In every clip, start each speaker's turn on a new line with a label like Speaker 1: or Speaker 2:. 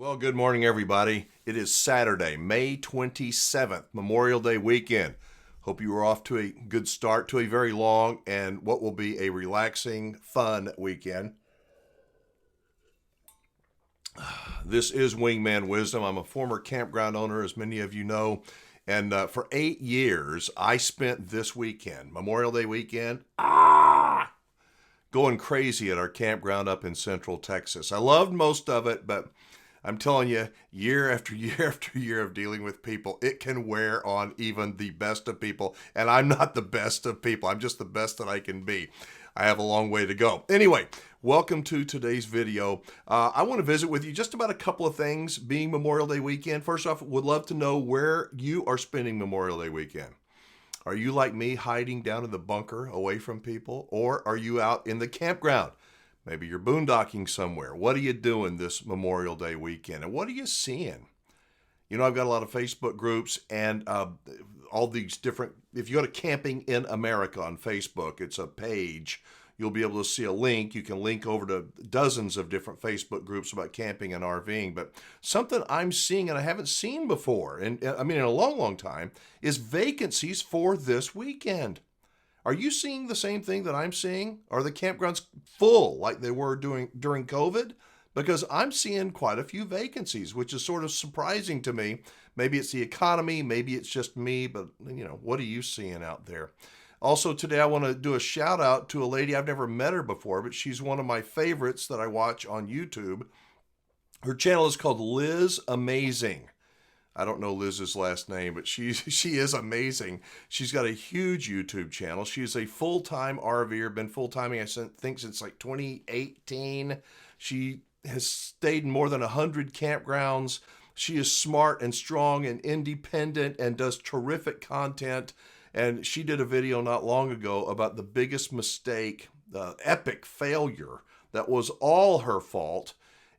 Speaker 1: Well, good morning, everybody. It is Saturday, May 27th, Memorial Day weekend. Hope you are off to a good start to a very long and what will be a relaxing, fun weekend. This is Wingman Wisdom. I'm a former campground owner, as many of you know. And for 8 years, I spent this weekend, Memorial Day weekend, going crazy at our campground up in Central Texas. I loved most of it, but I'm telling you, year after year after year of dealing with people, it can wear on even the best of people. And I'm not the best of people. I'm just the best that I can be. I have a long way to go. Anyway, welcome to today's video. I want to visit with you just about a couple of things being Memorial Day weekend. First off, would love to know where you are spending Memorial Day weekend. Are you like me, hiding down in the bunker away from people? Or are you out in the campground? Maybe you're boondocking somewhere. What are you doing this Memorial Day weekend? And what are you seeing? You know, I've got a lot of Facebook groups and all these different, if you go to Camping in America on Facebook, it's a page. You'll be able to see a link. You can link over to dozens of different Facebook groups about camping and RVing. But something I'm seeing and I haven't seen before, and I mean in a long, long time, is vacancies for this weekend. Are you seeing the same thing that I'm seeing? Are the campgrounds full like they were during COVID? Because I'm seeing quite a few vacancies, which is sort of surprising to me. Maybe it's the economy, maybe it's just me, but you know, what are you seeing out there? Also today I want to do a shout out to a lady. I've never met her before, but she's one of my favorites that I watch on YouTube. Her channel is called Liz Amazing. I don't know Liz's last name, but she is amazing. She's got a huge YouTube channel. She is a full-time RVer, been full-timing, I think, since like 2018. She has stayed in more than 100 campgrounds. She is smart and strong and independent and does terrific content. And she did a video not long ago about the biggest mistake, the epic failure that was all her fault.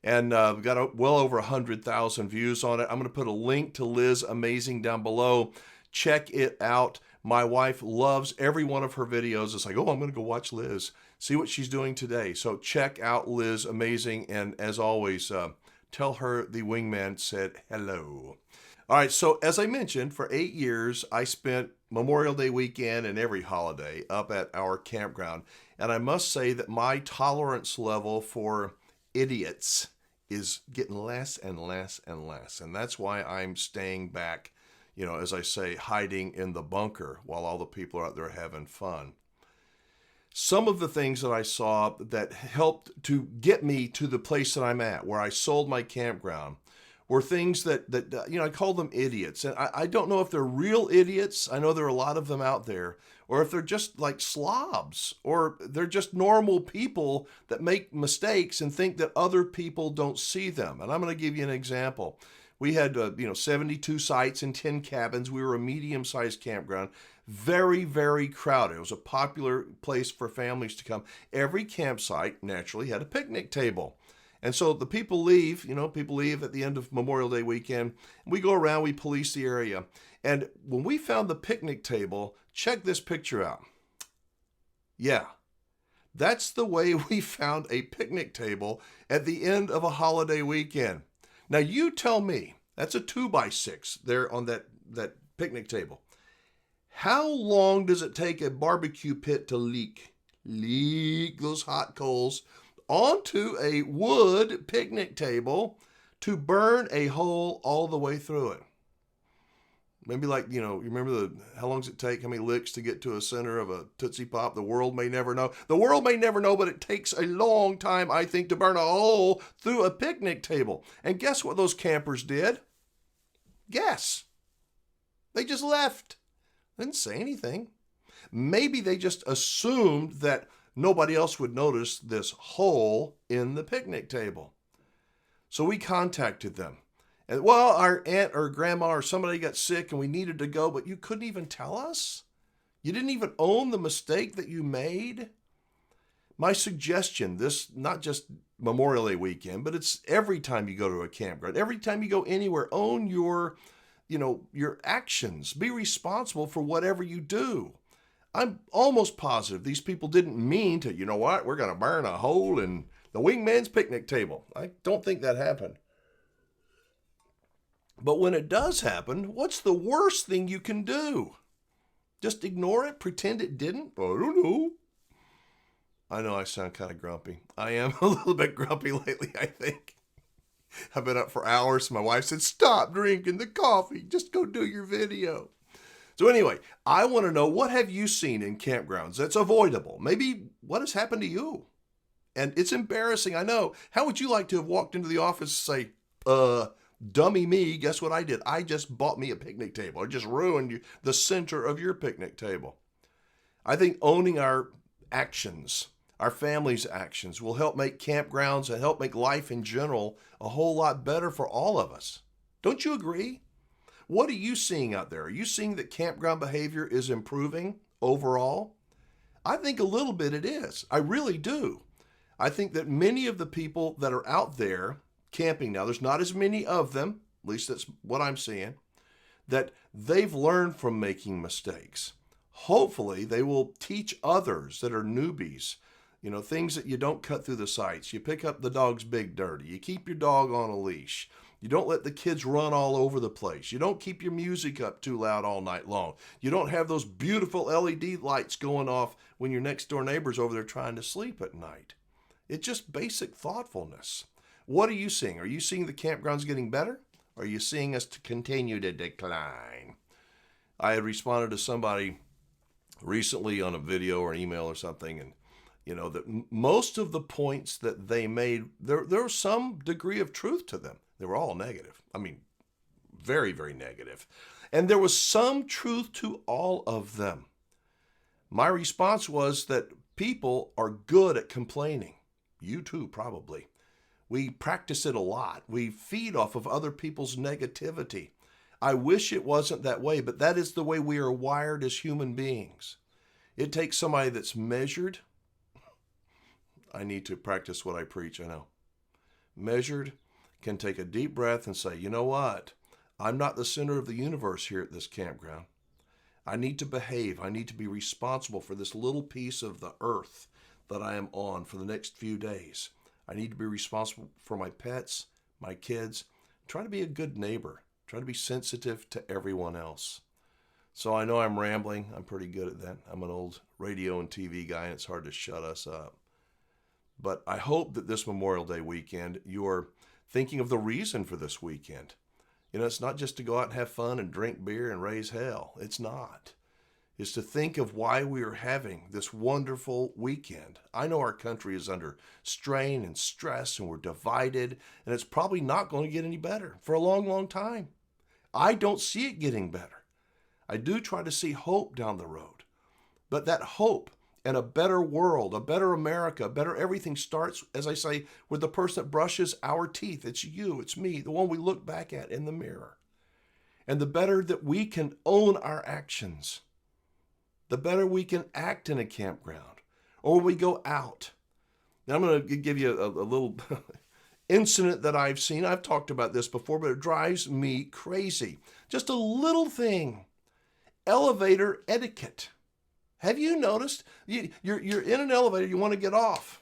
Speaker 1: And we've got well over 100,000 views on it. I'm going to put a link to Liz Amazing down below. Check it out. My wife loves every one of her videos. It's like, oh, I'm going to go watch Liz, see what she's doing today. So check out Liz Amazing. And as always, tell her the Wingman said hello. All right, so as I mentioned, for 8 years, I spent Memorial Day weekend and every holiday up at our campground. And I must say that my tolerance level for idiots is getting less and less and less. And that's why I'm staying back, you know, as I say, hiding in the bunker while all the people are out there having fun. Some of the things that I saw that helped to get me to the place that I'm at, where I sold my campground, were things that you know, I call them idiots. And I don't know if they're real idiots. I know there are a lot of them out there. Or if they're just like slobs, or they're just normal people that make mistakes and think that other people don't see them. And I'm going to give you an example. We had 72 sites and 10 cabins. We were a medium-sized campground, very, very crowded. It was a popular place for families to come. Every campsite naturally had a picnic table. And so the people leave, people leave at the end of Memorial Day weekend. We go around, we police the area. And when we found the picnic table, check this picture out. Yeah, that's the way we found a picnic table at the end of a holiday weekend. Now you tell me, that's a 2x6 there on that picnic table. How long does it take a barbecue pit to leak those hot coals onto a wood picnic table to burn a hole all the way through it? Maybe like, you remember how long does it take, how many licks to get to a center of a Tootsie Pop? The world may never know. The world may never know, but it takes a long time, I think, to burn a hole through a picnic table. And guess what those campers did? Guess. They just left. Didn't say anything. Maybe they just assumed that nobody else would notice this hole in the picnic table. So we contacted them. And well, our aunt or grandma or somebody got sick and we needed to go, but you couldn't even tell us? You didn't even own the mistake that you made? My suggestion, this not just Memorial Day weekend, but it's every time you go to a campground, every time you go anywhere, own your actions. Be responsible for whatever you do. I'm almost positive these people didn't mean to, you know what, we're going to burn a hole in the Wingman's picnic table. I don't think that happened. But when it does happen, what's the worst thing you can do? Just ignore it? Pretend it didn't? I don't know. I know I sound kind of grumpy. I am a little bit grumpy lately, I think. I've been up for hours. My wife said, stop drinking the coffee. Just go do your video. So anyway, I want to know, what have you seen in campgrounds that's avoidable? Maybe what has happened to you? And it's embarrassing, I know. How would you like to have walked into the office and say, dummy me, guess what I did? I just bought me a picnic table. I just ruined the center of your picnic table. I think owning our actions, our family's actions, will help make campgrounds and help make life in general a whole lot better for all of us. Don't you agree? What are you seeing out there? Are you seeing that campground behavior is improving overall? I think a little bit it is. I really do. I think that many of the people that are out there camping now, there's not as many of them, at least that's what I'm seeing, that they've learned from making mistakes. Hopefully, they will teach others that are newbies, things that you don't cut through the sights. You pick up the dog's big dirty. You keep your dog on a leash. You don't let the kids run all over the place. You don't keep your music up too loud all night long. You don't have those beautiful LED lights going off when your next door neighbor's over there trying to sleep at night. It's just basic thoughtfulness. What are you seeing? Are you seeing the campgrounds getting better? Or are you seeing us to continue to decline? I had responded to somebody recently on a video or an email or something, and that most of the points that they made, there was some degree of truth to them. They were all negative. I mean, very, very negative. And there was some truth to all of them. My response was that people are good at complaining. You too, probably. We practice it a lot. We feed off of other people's negativity. I wish it wasn't that way, but that is the way we are wired as human beings. It takes somebody that's measured. I need to practice what I preach, I know. Measured, can take a deep breath and say, you know what? I'm not the center of the universe here at this campground. I need to behave. I need to be responsible for this little piece of the earth that I am on for the next few days. I need to be responsible for my pets, my kids. Try to be a good neighbor. Try to be sensitive to everyone else. So I know I'm rambling. I'm pretty good at that. I'm an old radio and TV guy, and it's hard to shut us up. But I hope that this Memorial Day weekend, you're thinking of the reason for this weekend. It's not just to go out and have fun and drink beer and raise hell. It's not. It's to think of why we are having this wonderful weekend. I know our country is under strain and stress, and we're divided, and it's probably not going to get any better for a long, long time. I don't see it getting better. I do try to see hope down the road. But that hope and a better world, a better America, a better everything starts, as I say, with the person that brushes our teeth. It's you, it's me, the one we look back at in the mirror. And the better that we can own our actions, the better we can act in a campground or when we go out. Now I'm going to give you a little incident that I've seen. I've talked about this before, but it drives me crazy. Just a little thing. Elevator etiquette. Have you noticed? You're in an elevator, you want to get off.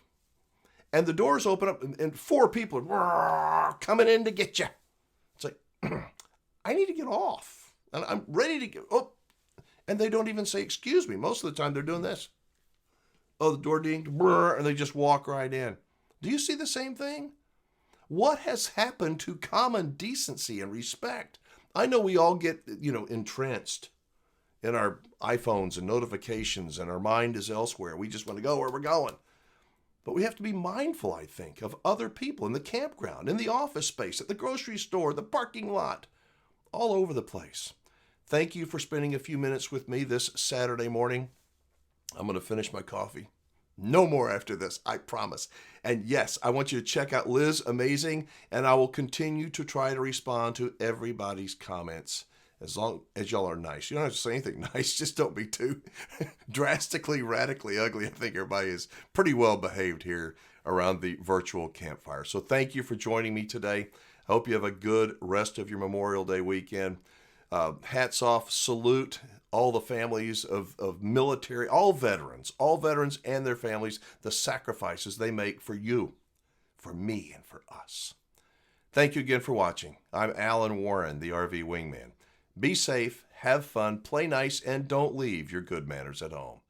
Speaker 1: And the doors open up and four people are coming in to get you. It's like, I need to get off. And I'm ready to get, and they don't even say, excuse me. Most of the time they're doing this. Oh, the door dinged, and they just walk right in. Do you see the same thing? What has happened to common decency and respect? I know we all get, entrenched in our iPhones and notifications, and our mind is elsewhere. We just want to go where we're going. But we have to be mindful, I think, of other people in the campground, in the office space, at the grocery store, the parking lot, all over the place. Thank you for spending a few minutes with me this Saturday morning. I'm going to finish my coffee. No more after this, I promise. And yes, I want you to check out Liz Amazing, and I will continue to try to respond to everybody's comments as long as y'all are nice. You don't have to say anything nice, just don't be too drastically, radically ugly. I think everybody is pretty well behaved here around the virtual campfire. So thank you for joining me today. I hope you have a good rest of your Memorial Day weekend. Hats off, salute all the families of military, all veterans and their families, the sacrifices they make for you, for me, and for us. Thank you again for watching. I'm Alan Warren, the RV Wingman. Be safe, have fun, play nice, and don't leave your good manners at home.